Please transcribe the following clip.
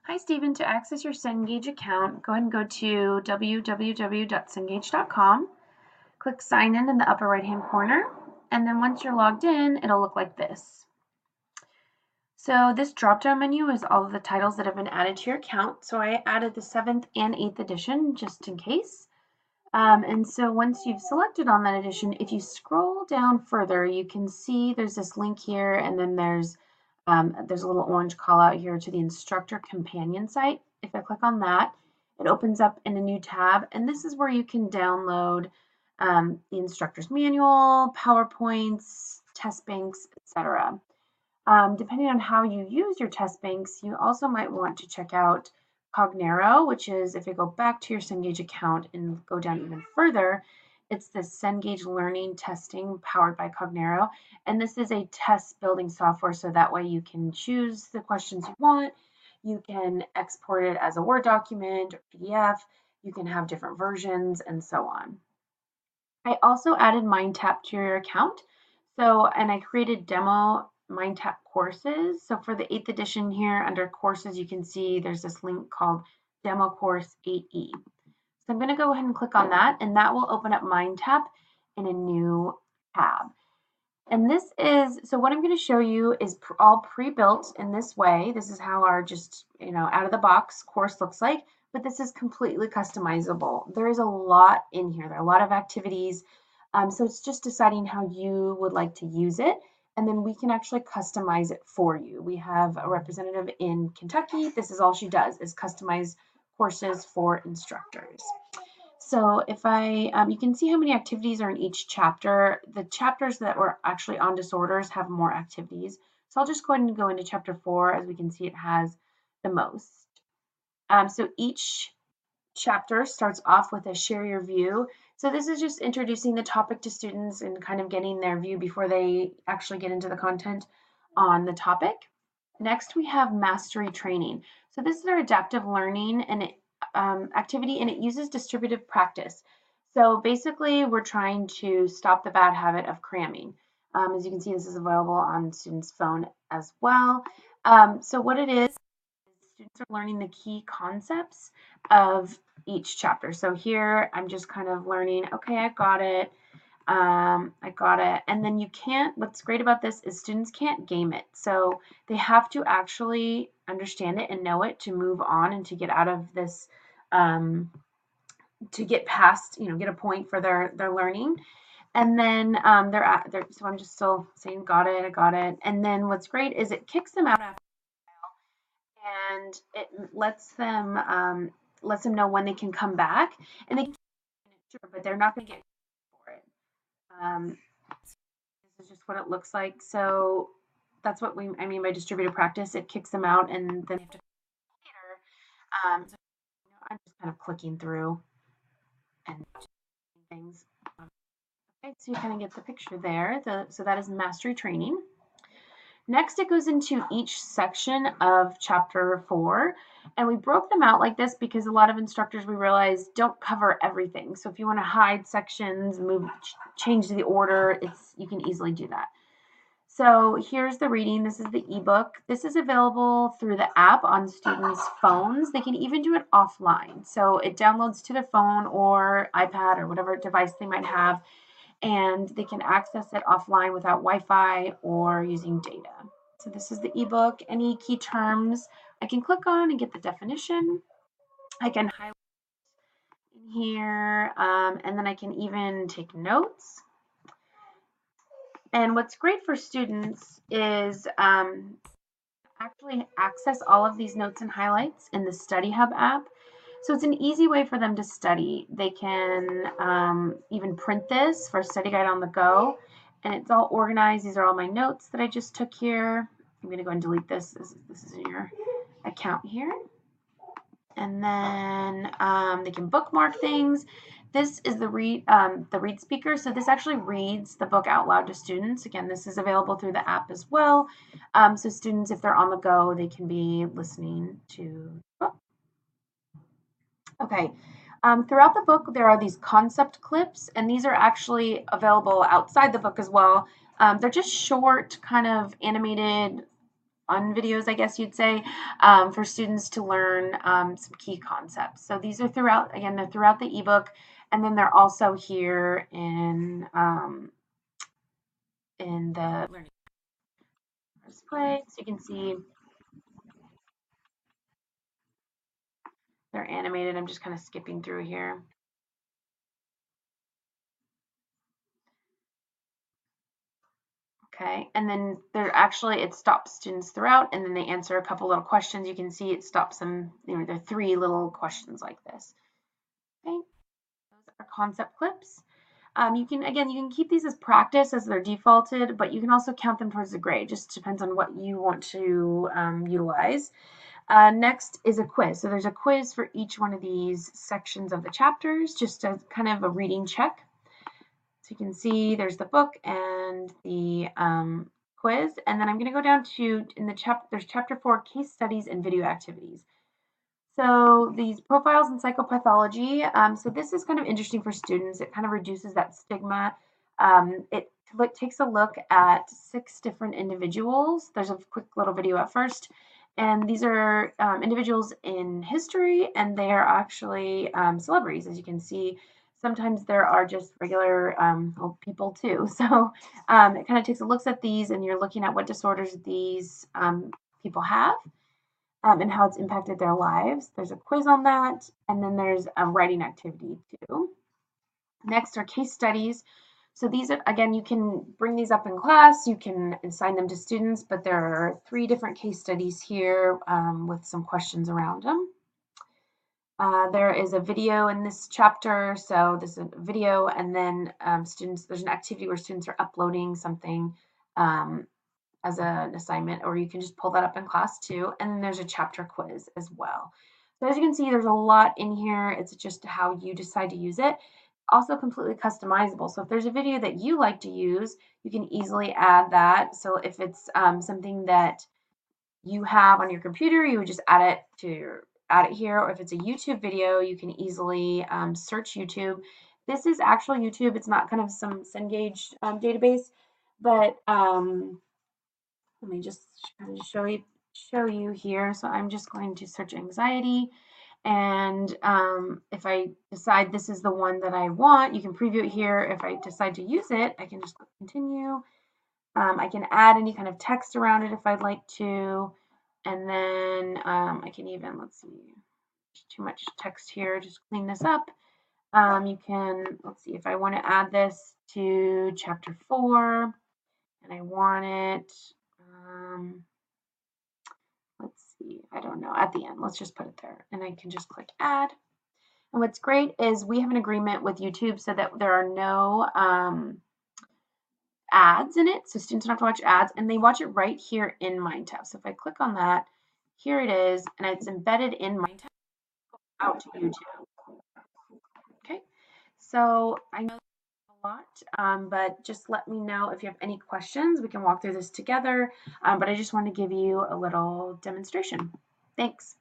Hi, Stephen. To access your Cengage account, go ahead and go to www.cengage.com. Click Sign In the upper right-hand corner. And then once you're logged in, it'll look like this. So this drop-down menu is all of the titles that have been added to your account. So I added the 7th and 8th edition just in case. And so once you've selected on that edition, if you scroll down further, you can see there's this link here, and then there's a little orange call out here to the instructor companion site. If I click on that, it opens up in a new tab, and this is where you can download the instructor's manual, PowerPoints, test banks, etc. Depending on how you use your test banks, you also might want to check out Cognero, which is, if you go back to your Cengage account and go down even further, it's the Cengage Learning Testing powered by Cognero. And this is a test building software, so that way you can choose the questions you want. You can export it as a Word document or PDF. You can have different versions and so on. I also added MindTap to your account. And I created demo MindTap courses. So for the 8th edition here under courses, you can see there's this link called Demo Course 8E. So I'm going to go ahead and click on that, and that will open up MindTap in a new tab. And this is, so what I'm going to show you is all pre-built in this way. This is how our just, out of the box course looks like, but this is completely customizable. There is a lot in here. There are a lot of activities. So it's just deciding how you would like to use it, and then we can actually customize it for you. We have a representative in Kentucky. This is all she does, is customize courses for instructors. So if you can see how many activities are in each chapter. The chapters that were actually on disorders have more activities. So I'll just go ahead and go into chapter 4. As we can see, it has the most. So each chapter starts off with a share your view. So this is just introducing the topic to students and kind of getting their view before they actually get into the content on the topic. Next, we have mastery training. So this is our adaptive learning and activity, and it uses distributive practice. So basically, we're trying to stop the bad habit of cramming. As you can see, this is available on students' phone as well. So what it is, students are learning the key concepts of each chapter. So here, I'm just kind of learning, okay, I got it. And then you can't, what's great about this is students can't game it. So they have to actually understand it and know it to move on and to get out of this, to get past, get a point for their learning. And then so I'm just still saying, got it, I got it. And then what's great is it kicks them out after a while, and it lets them know when they can come back, and they can, but they're not going to get for it. This is just what it looks like. So that's what I mean by distributed practice. It kicks them out, and then they have to later. So, I'm just kind of clicking through and things. Okay, so you kind of get the picture there. So that is mastery training. Next, it goes into each section of chapter 4, and we broke them out like this because a lot of instructors, we realize, don't cover everything. So if you want to hide sections, change the order, you can easily do that. So here's the reading. This is the ebook. This is available through the app on students' phones. They can even do it offline. So it downloads to their phone or iPad or whatever device they might have, and they can access it offline without Wi-Fi or using data. So this is the ebook. Any key terms I can click on and get the definition. I can highlight in here, and then I can even take notes. And what's great for students is actually access all of these notes and highlights in the Study Hub app. So it's an easy way for them to study. They can even print this for a study guide on the go, and it's all organized. These are all my notes that I just took here. I'm going to go and delete this. This is in your account here. And then they can bookmark things. This is the read speaker. So this actually reads the book out loud to students. Again, this is available through the app as well. So students, if they're on the go, they can be listening to the book. Okay. Throughout the book, there are these concept clips, and these are actually available outside the book as well. They're just short, kind of animated fun videos, I guess you'd say, for students to learn some key concepts. So these are throughout, again, they're throughout the ebook, and then they're also here in the learning display. So you can see they're animated. I'm just kind of skipping through here. Okay, and then it stops students throughout, and then they answer a couple little questions. You can see it stops them, there are 3 little questions like this. Okay, those are concept clips. You can keep these as practice as they're defaulted, but you can also count them towards the grade. Just depends on what you want to utilize. Next is a quiz. So there's a quiz for each one of these sections of the chapters, just as kind of a reading check. So you can see there's the book and the quiz, and then I'm going to go down to there's chapter 4, case studies and video activities. So these profiles in psychopathology. So this is kind of interesting for students. It kind of reduces that stigma. It takes a look at 6 different individuals. There's a quick little video at first, and these are individuals in history, and they are actually celebrities, as you can see. Sometimes there are just regular people too. So it kind of takes a look at these, and you're looking at what disorders these people have. And how it's impacted their lives. There's a quiz on that, and then there's a writing activity too. Next are case studies. So these are, again, you can bring these up in class, you can assign them to students, but there are 3 different case studies here with some questions around them. There is a video in this chapter, so this is a video, and then there's an activity where students are uploading something as an assignment, or you can just pull that up in class too. And then there's a chapter quiz as well. So as you can see, there's a lot in here. It's just how you decide to use it. Also completely customizable. So if there's a video that you like to use, you can easily add that. So if it's something that you have on your computer, you would just add it here. Or if it's a YouTube video, you can easily search YouTube. This is actual YouTube. It's not kind of some Cengage database, but let me just kind of show you here. So I'm just going to search anxiety, and if I decide this is the one that I want, you can preview it here. If I decide to use it, I can just click continue. I can add any kind of text around it if I'd like to, and then I can even, let's see, there's too much text here, just clean this up. You can, let's see, if I want to add this to chapter 4 and I want it, let's see, I don't know, at the end, let's just put it there, and I can just click add. And what's great is we have an agreement with YouTube so that there are no ads in it, so students don't have to watch ads, and they watch it right here in MindTap. So if I click on that, here it is, and it's embedded in MindTap out to YouTube. Okay, so I know a lot, but just let me know if you have any questions. We can walk through this together, but I just want to give you a little demonstration. Thanks.